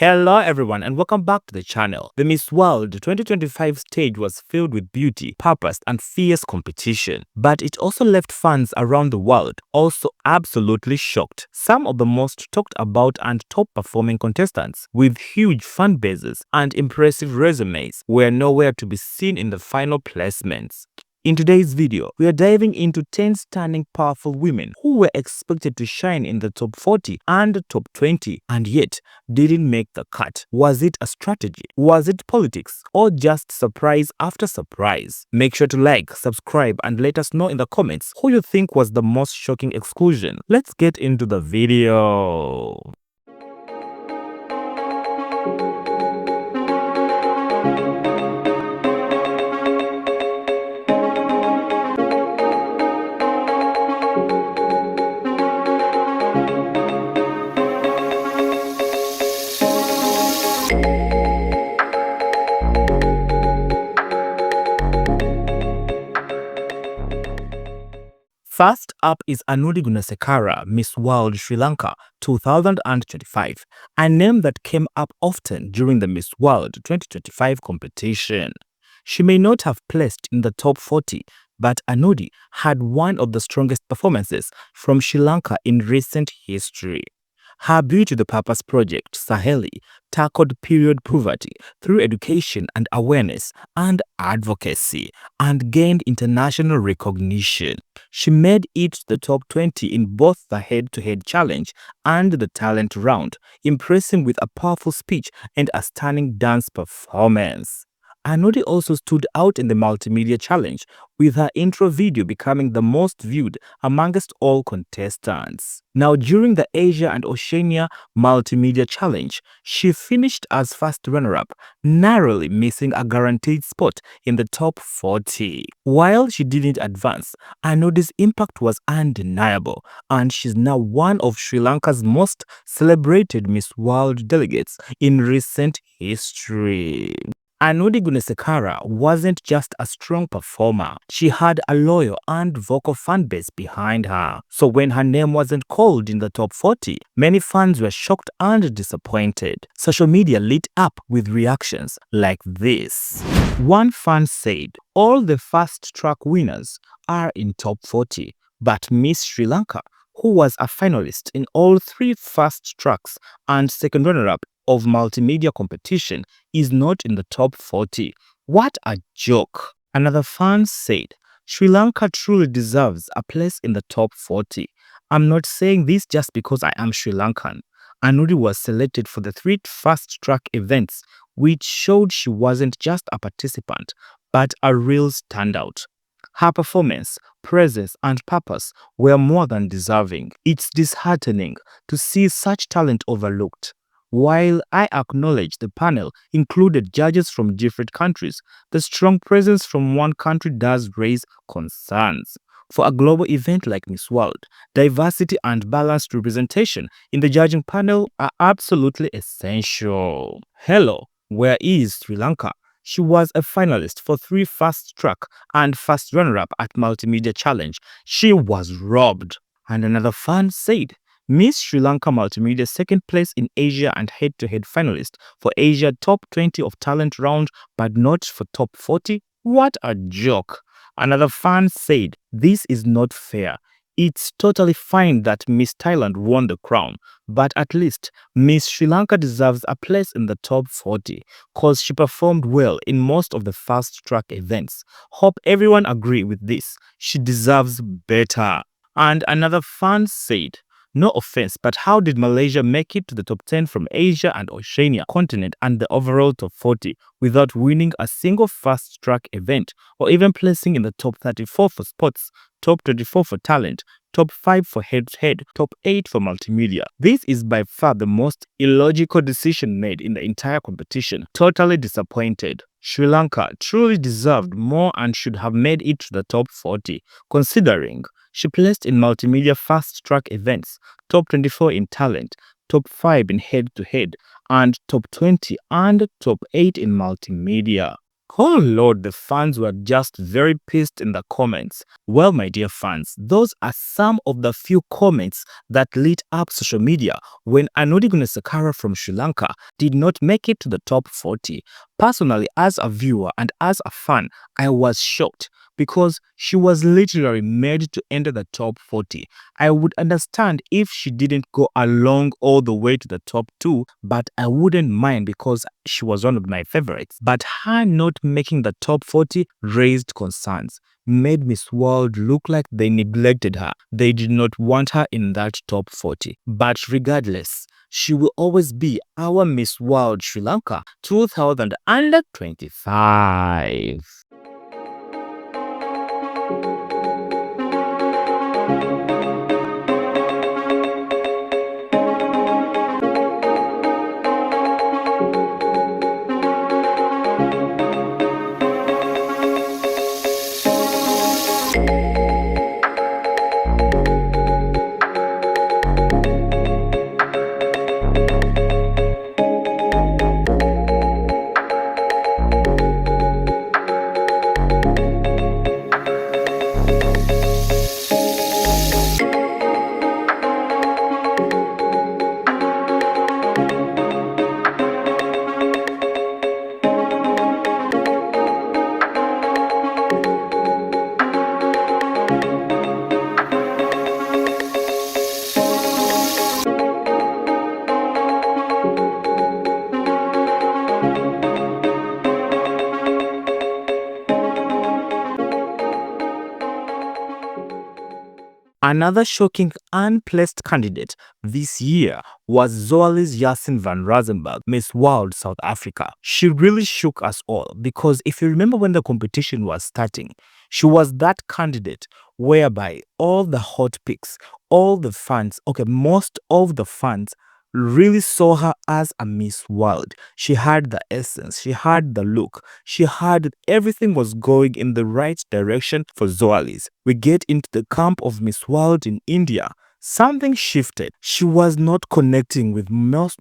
Hello everyone and welcome back to the channel. The Miss World 2025 stage was filled with beauty, purpose and fierce competition. But it also left fans around the world also absolutely shocked. Some of the most talked about and top performing contestants with huge fan bases and impressive resumes were nowhere to be seen in the final placements. In today's video, we are diving into 10 stunning powerful women who were expected to shine in the top 40 and top 20 and yet didn't make the cut. Was it a strategy? Was it politics? Or just surprise after surprise? Make sure to like, subscribe and let us know in the comments who you think was the most shocking exclusion. Let's get into the video. First up is Anudi Gunasekara, Miss World Sri Lanka 2025, a name that came up often during the Miss World 2025 competition. She may not have placed in the top 40, but Anudi had one of the strongest performances from Sri Lanka in recent history. Her Beauty the Purpose project, Saheli, tackled period poverty through education and awareness and advocacy and gained international recognition. She made it to the top 20 in both the head-to-head challenge and the talent round, impressing with a powerful speech and a stunning dance performance. Anudi also stood out in the multimedia challenge, with her intro video becoming the most viewed amongst all contestants. Now, during the Asia and Oceania multimedia challenge, she finished as first runner-up, narrowly missing a guaranteed spot in the top 40. While she didn't advance, Anudi's impact was undeniable, and she's now one of Sri Lanka's most celebrated Miss World delegates in recent history. Anudi Gunasekara wasn't just a strong performer, she had a loyal and vocal fan base behind her. So when her name wasn't called in the top 40, many fans were shocked and disappointed. Social media lit up with reactions like this. One fan said, "All the fast track winners are in top 40, but Miss Sri Lanka, who was a finalist in all three fast tracks and second runner-up of multimedia competition, is not in the top 40. What a joke." Another fan said, "Sri Lanka truly deserves a place in the top 40. I'm not saying this just because I am Sri Lankan." Anudi was selected for the three fast track events, which showed she wasn't just a participant, but a real standout. Her performance, presence, and purpose were more than deserving. It's disheartening to see such talent overlooked. While I acknowledge the panel included judges from different countries, the strong presence from one country does raise concerns. For a global event like Miss World, diversity and balanced representation in the judging panel are absolutely essential. Hello, where is Sri Lanka? She was a finalist for 3 fast track and first runner-up at Multimedia Challenge. She was robbed. And another fan said, "Miss Sri Lanka Multimedia second place in Asia and head-to-head finalist for Asia top 20 of talent round, but not for top 40? What a joke." Another fan said, "This is not fair. It's totally fine that Miss Thailand won the crown, but at least Miss Sri Lanka deserves a place in the top 40 cause she performed well in most of the fast track events. Hope everyone agree with this. She deserves better." And another fan said, "No offense, but how did Malaysia make it to the top 10 from Asia and Oceania continent and the overall top 40 without winning a single fast track event or even placing in the top 34 for sports, top 24 for talent, top 5 for head-to-head, top 8 for multimedia? This is by far the most illogical decision made in the entire competition. Totally disappointed. Sri Lanka truly deserved more and should have made it to the top 40, considering she placed in multimedia fast track events, top 24 in talent, top 5 in head-to-head, and top 20 and top 8 in multimedia. Oh lord, the fans were just very pissed in the comments. Well, my dear fans, those are some of the few comments that lit up social media when Anudi Gunasekara from Sri Lanka did not make it to the top 40. Personally, as a viewer and as a fan, I was shocked because she was literally made to enter the top 40. I would understand if she didn't go along all the way to the top 2, but I wouldn't mind because she was one of my favorites. But her not making the top 40 raised concerns, made Miss World look like they neglected her. They did not want her in that top 40. But regardless, she will always be our Miss World Sri Lanka 2025. Another shocking unplaced candidate this year was Zoali's Yasin van Razenberg, Miss World South Africa. She really shook us all because if you remember when the competition was starting, she was that candidate whereby all the hot picks, all the fans, most of the fans really saw her as a Miss World. She had the essence, she had the look, she had everything was going in the right direction for Zoalis. We get into the camp of Miss World in India. Something shifted. She was not connecting with most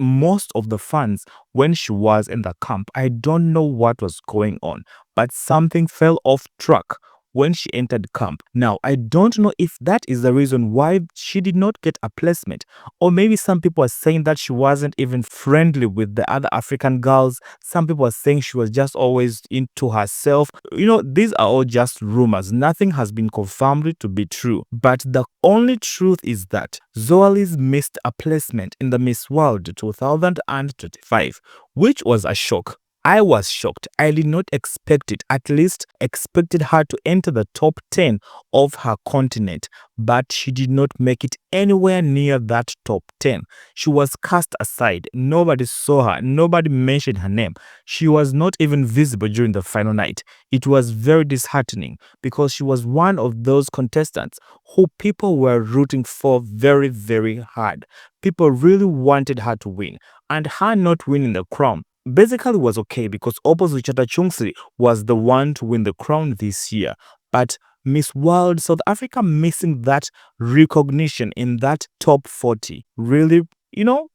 of the fans when she was in the camp. I don't know what was going on, but something fell off track when she entered camp. Now, I don't know if that is the reason why she did not get a placement, or maybe some people are saying that she wasn't even friendly with the other African girls. Some people are saying she was just always into herself. These are all just rumors. Nothing has been confirmed to be true. But the only truth is that Zoalis missed a placement in the Miss World 2025, which was a shock. I was shocked. I did not expect it. At least expected her to enter the top 10 of her continent, but she did not make it anywhere near that top 10. She was cast aside. Nobody saw her. Nobody mentioned her name. She was not even visible during the final night. It was very disheartening because she was one of those contestants who people were rooting for very, very hard. People really wanted her to win, and her not winning the crown basically was okay because opposite Chata Chungsri was the one to win the crown this year. But Miss World South Africa missing that recognition in that top 40 really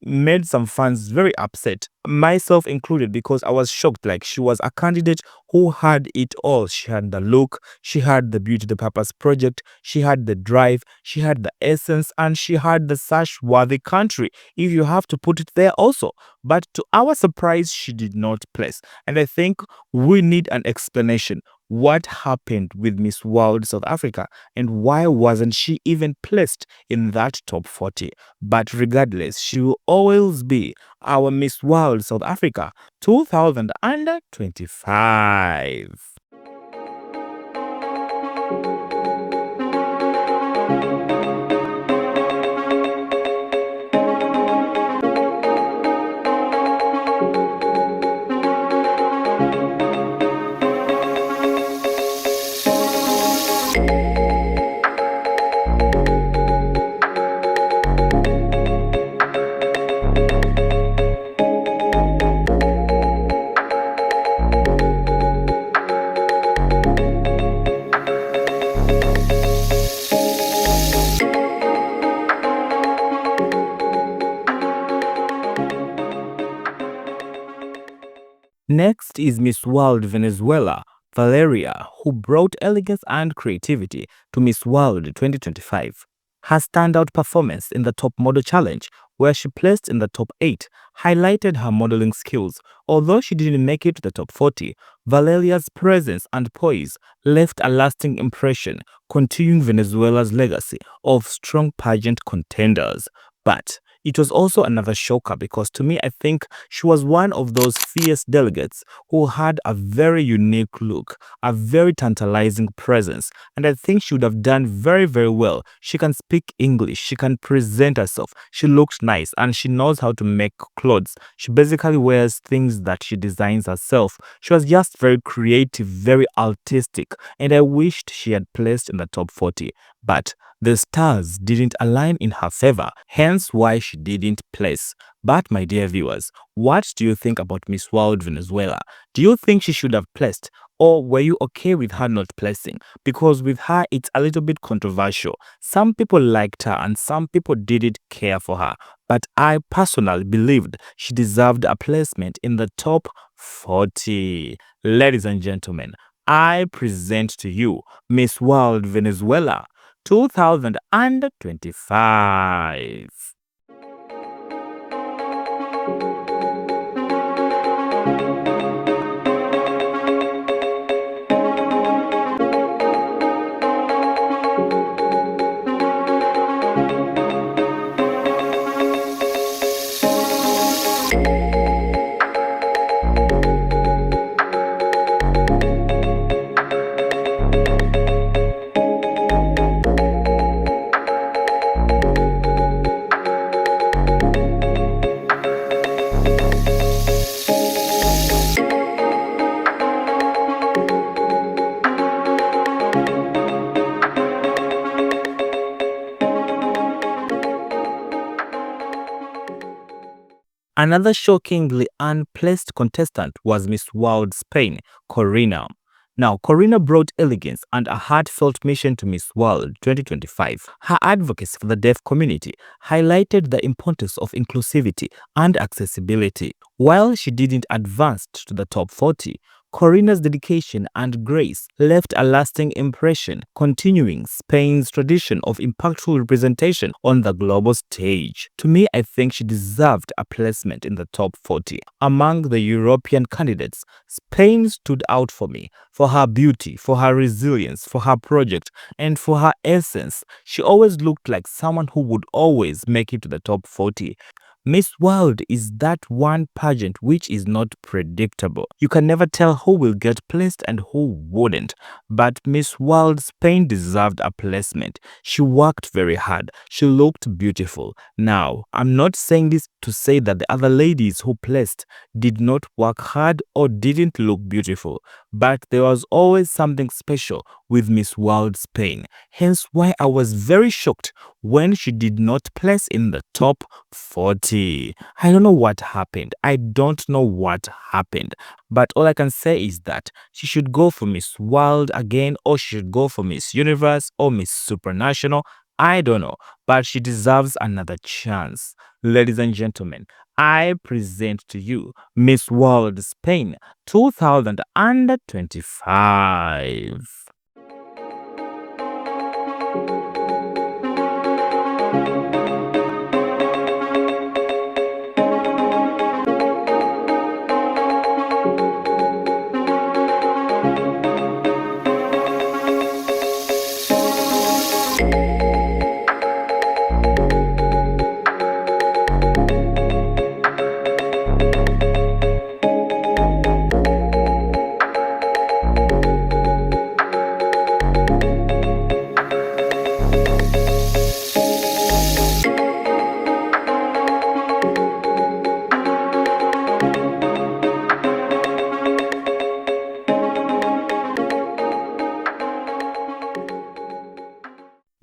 made some fans very upset, myself included, because I was shocked. Like, she was a candidate who had it all. She had the look, she had the beauty, the purpose project, she had the drive, she had the essence, and she had the such worthy country, if you have to put it there also. But to our surprise, she did not place. And I think we need an explanation. What happened with Miss World South Africa and why wasn't she even placed in that top 40? But regardless, she will always be our Miss World South Africa 2025. Next is Miss World Venezuela, Valeria, who brought elegance and creativity to Miss World 2025. Her standout performance in the Top Model Challenge, where she placed in the top 8, highlighted her modeling skills. Although she didn't make it to the top 40, Valeria's presence and poise left a lasting impression, continuing Venezuela's legacy of strong pageant contenders. But it was also another shocker because to me, I think she was one of those fierce delegates who had a very unique look, a very tantalizing presence, and I think she would have done very, very well. She can speak English, she can present herself, she looks nice, and she knows how to make clothes. She basically wears things that she designs herself. She was just very creative, very artistic, and I wished she had placed in the top 40. But the stars didn't align in her favor, hence why she didn't place. But my dear viewers, what do you think about Miss World Venezuela? Do you think she should have placed? Or were you okay with her not placing? Because with her, it's a little bit controversial. Some people liked her and some people didn't care for her. But I personally believed she deserved a placement in the top 40. Ladies and gentlemen, I present to you Miss World Venezuela 2025. Another shockingly unplaced contestant was Miss World Spain, Corina. Now, Corina brought elegance and a heartfelt mission to Miss World 2025. Her advocacy for the deaf community highlighted the importance of inclusivity and accessibility. While she didn't advance to the top 40, Corina's dedication and grace left a lasting impression, continuing Spain's tradition of impactful representation on the global stage. To me, I think she deserved a placement in the top 40. Among the European candidates, Spain stood out for me for her beauty, for her resilience, for her project, and for her essence. She always looked like someone who would always make it to the top 40. Miss World is that one pageant which is not predictable. You can never tell who will get placed and who wouldn't. But Miss World Spain deserved a placement. She worked very hard. She looked beautiful. Now, I'm not saying this to say that the other ladies who placed did not work hard or didn't look beautiful. But there was always something special with Miss World Spain. Hence why I was very shocked when she did not place in the top 40. I don't know what happened. I don't know what happened. But all I can say is that she should go for Miss World again, or she should go for Miss Universe or Miss Supranational. I don't know. But she deserves another chance. Ladies and gentlemen, I present to you Miss World Spain 2025.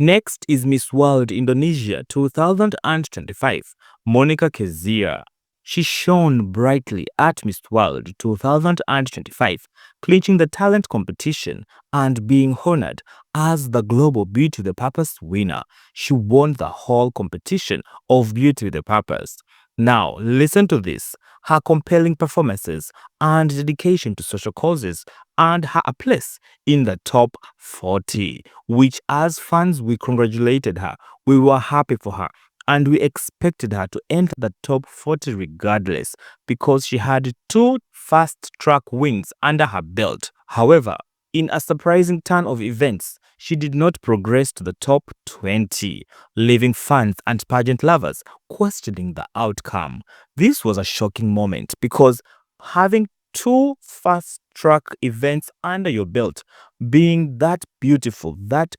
Next is Miss World Indonesia 2025, Monica Kezia. She shone brightly at Miss World 2025, clinching the talent competition and being honored as the Global Beauty with a Purpose winner. She won the whole competition of Beauty with a Purpose. Now, listen to this. Her compelling performances and dedication to social causes earned her a place in the top 40, which as fans we congratulated her. We were happy for her and we expected her to enter the top 40 regardless because she had two fast-track wins under her belt. However, in a surprising turn of events, she did not progress to the top 20, leaving fans and pageant lovers questioning the outcome. This was a shocking moment because having two fast track events under your belt, being that beautiful, that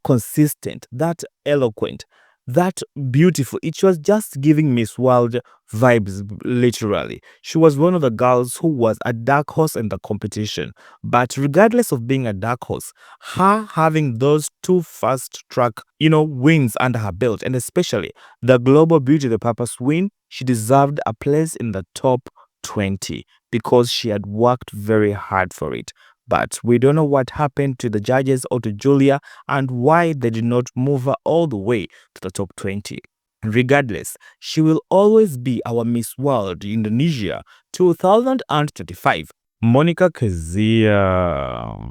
consistent, that eloquent, that beautiful. It was just giving Miss World vibes, literally. She was one of the girls who was a dark horse in the competition. But regardless of being a dark horse, her having those two fast track, wins under her belt, and especially the Global Beauty the Purpose win, she deserved a place in the top 20 because she had worked very hard for it. But we don't know what happened to the judges or to Julia and why they did not move her all the way to the top 20. Regardless, she will always be our Miss World Indonesia 2025, Monica Kezia.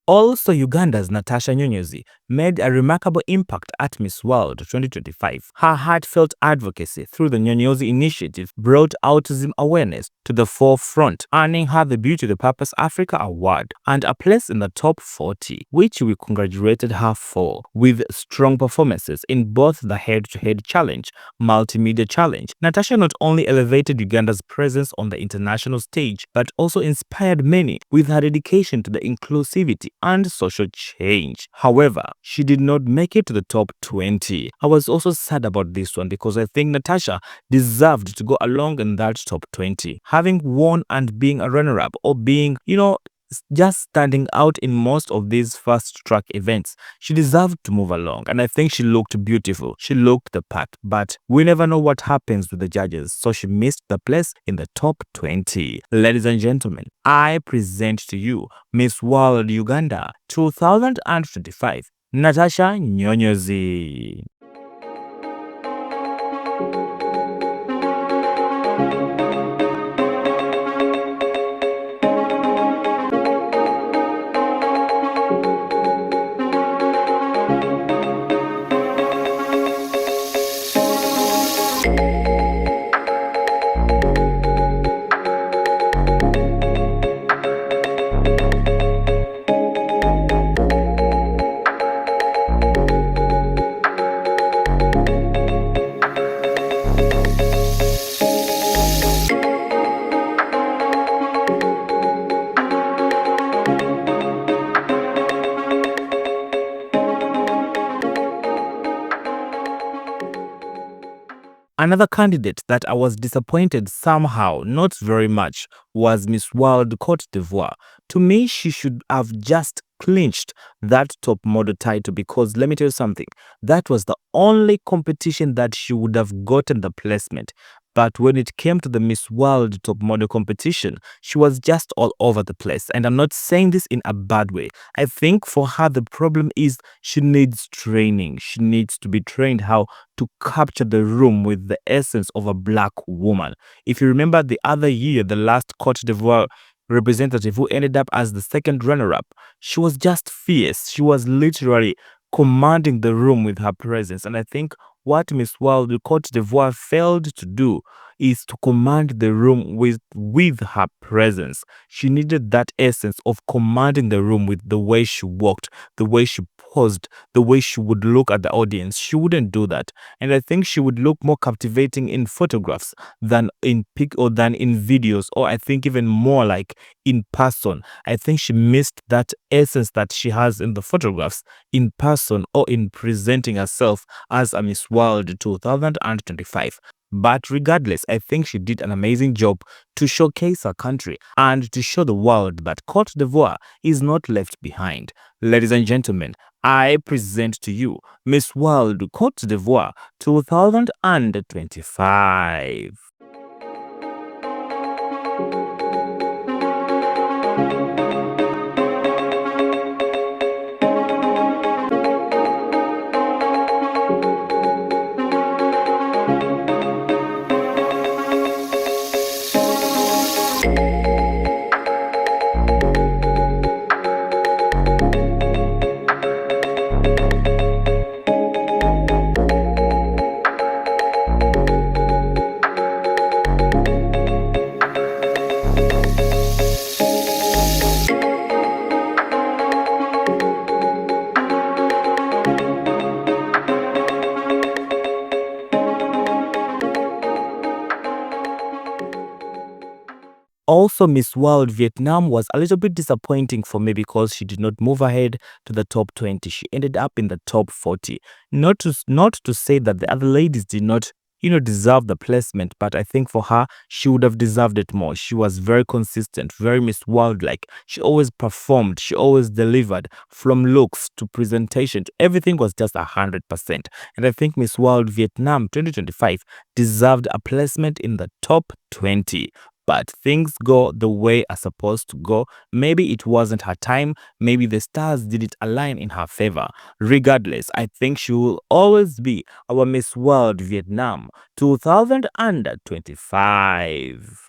Also, Uganda's Natasha Nyonyozi made a remarkable impact at Miss World 2025. Her heartfelt advocacy through the Nyonyozi initiative brought autism awareness to the forefront, earning her the Beauty the Purpose Africa Award and a place in the top 40, which we congratulated her for. With strong performances in both the head-to-head challenge, multimedia challenge, Natasha not only elevated Uganda's presence on the international stage, but also inspired many with her dedication to the inclusivity and social change. However, she did not make it to the top 20. I was also sad about this one because I think Natasha deserved to go along in that top 20. Having won and being a runner-up or being, just standing out in most of these fast track events, she deserved to move along. And I think she looked beautiful. She looked the part. But we never know what happens with the judges. So she missed the place in the top 20. Ladies and gentlemen, I present to you Miss World Uganda 2025, Natasha Nyonyozi. Another candidate that I was disappointed somehow, not very much, was Miss World Cote d'Ivoire. To me, she should have just clinched that top model title because let me tell you something, that was the only competition that she would have gotten the placement. But when it came to the Miss World top model competition, she was just all over the place. And I'm not saying this in a bad way. I think for her, the problem is she needs training. She needs to be trained how to capture the room with the essence of a black woman. If you remember the other year, the last Cote d'Ivoire representative who ended up as the second runner-up, she was just fierce. She was literally commanding the room with her presence. And I think what Miss World Cote d'Ivoire failed to do is to command the room with her presence. She needed that essence of commanding the room with the way she walked, the way she posed, the way she would look at the audience. She wouldn't do that. And I think she would look more captivating in photographs than in videos, or I think even more like in person. I think she missed that essence that she has in the photographs in person or in presenting herself as a Miss World 2025. But regardless, I think she did an amazing job to showcase her country and to show the world that Cote d'Ivoire is not left behind. Ladies and gentlemen, I present to you Miss World Cote d'Ivoire 2025. Also, Miss World Vietnam was a little bit disappointing for me because she did not move ahead to the top 20. She ended up in the top 40. Not to say that the other ladies did not, deserve the placement, but I think for her, she would have deserved it more. She was very consistent, very Miss World-like. She always performed. She always delivered, from looks to presentation to everything was just 100%. And I think Miss World Vietnam 2025 deserved a placement in the top 20. But things go the way are supposed to go. Maybe it wasn't her time. Maybe the stars didn't align in her favor. Regardless, I think she will always be our Miss World Vietnam 2025.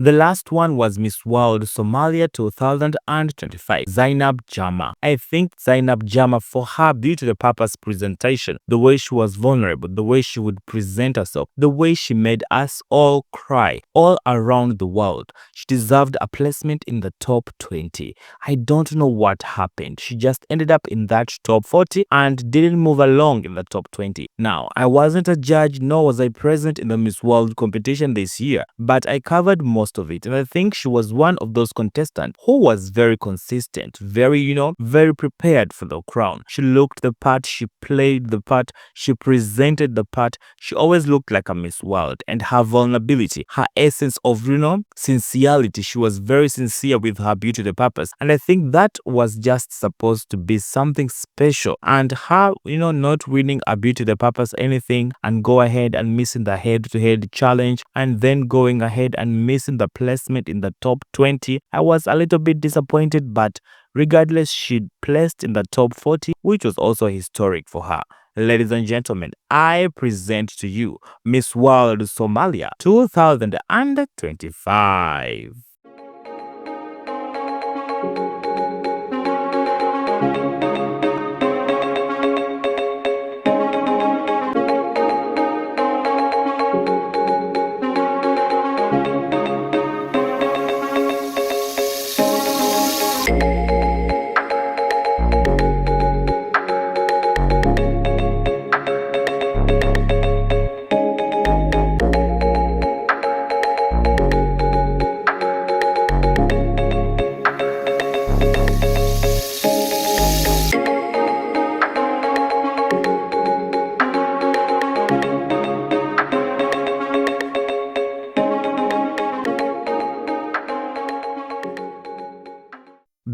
The last one was Miss World Somalia 2025, Zainab Jama. I think Zainab Jama, for her beauty the purpose presentation, the way she was vulnerable, the way she would present herself, the way she made us all cry all around the world, she deserved a placement in the top 20. I don't know what happened. She just ended up in that top 40 and didn't move along in the top 20. Now, I wasn't a judge, nor was I present in the Miss World competition this year, but I covered most of it, and I think she was one of those contestants who was very consistent, very, very prepared for the crown. She looked the part, she played the part, she presented the part. She always looked like a Miss World, and her vulnerability, her essence of, sincerity, she was very sincere with her beauty the purpose, and I think that was just supposed to be something special. And her, not winning a beauty the purpose anything and go ahead and missing the head-to-head challenge and then going ahead and missing the placement in the top 20, I was a little bit disappointed, but regardless, she placed in the top 40, which was also historic for her. Ladies and gentlemen, I present to you Miss World Somalia 2025.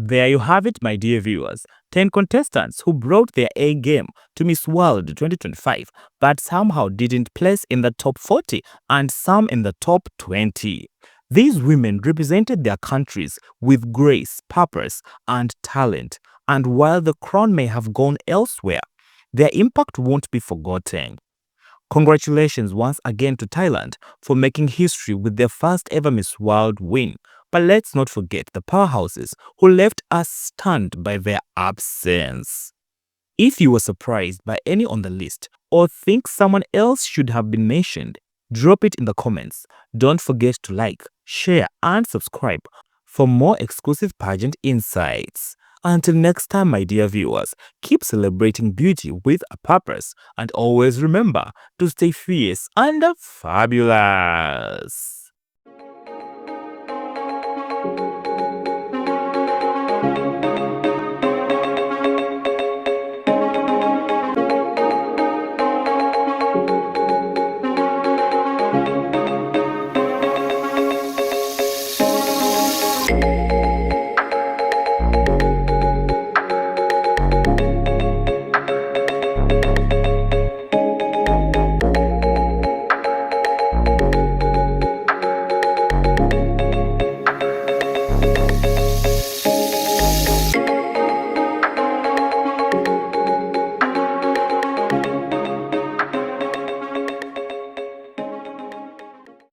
There you have it, my dear viewers. 10 contestants who brought their A game to Miss World 2025, but somehow didn't place in the top 40 and some in the top 20. These women represented their countries with grace, purpose, and talent. And while the crown may have gone elsewhere, their impact won't be forgotten. Congratulations once again to Thailand for making history with their first ever Miss World win. But let's not forget the powerhouses who left us stunned by their absence. If you were surprised by any on the list or think someone else should have been mentioned, drop it in the comments. Don't forget to like, share, and subscribe for more exclusive pageant insights. Until next time, my dear viewers, keep celebrating beauty with a purpose and always remember to stay fierce and fabulous.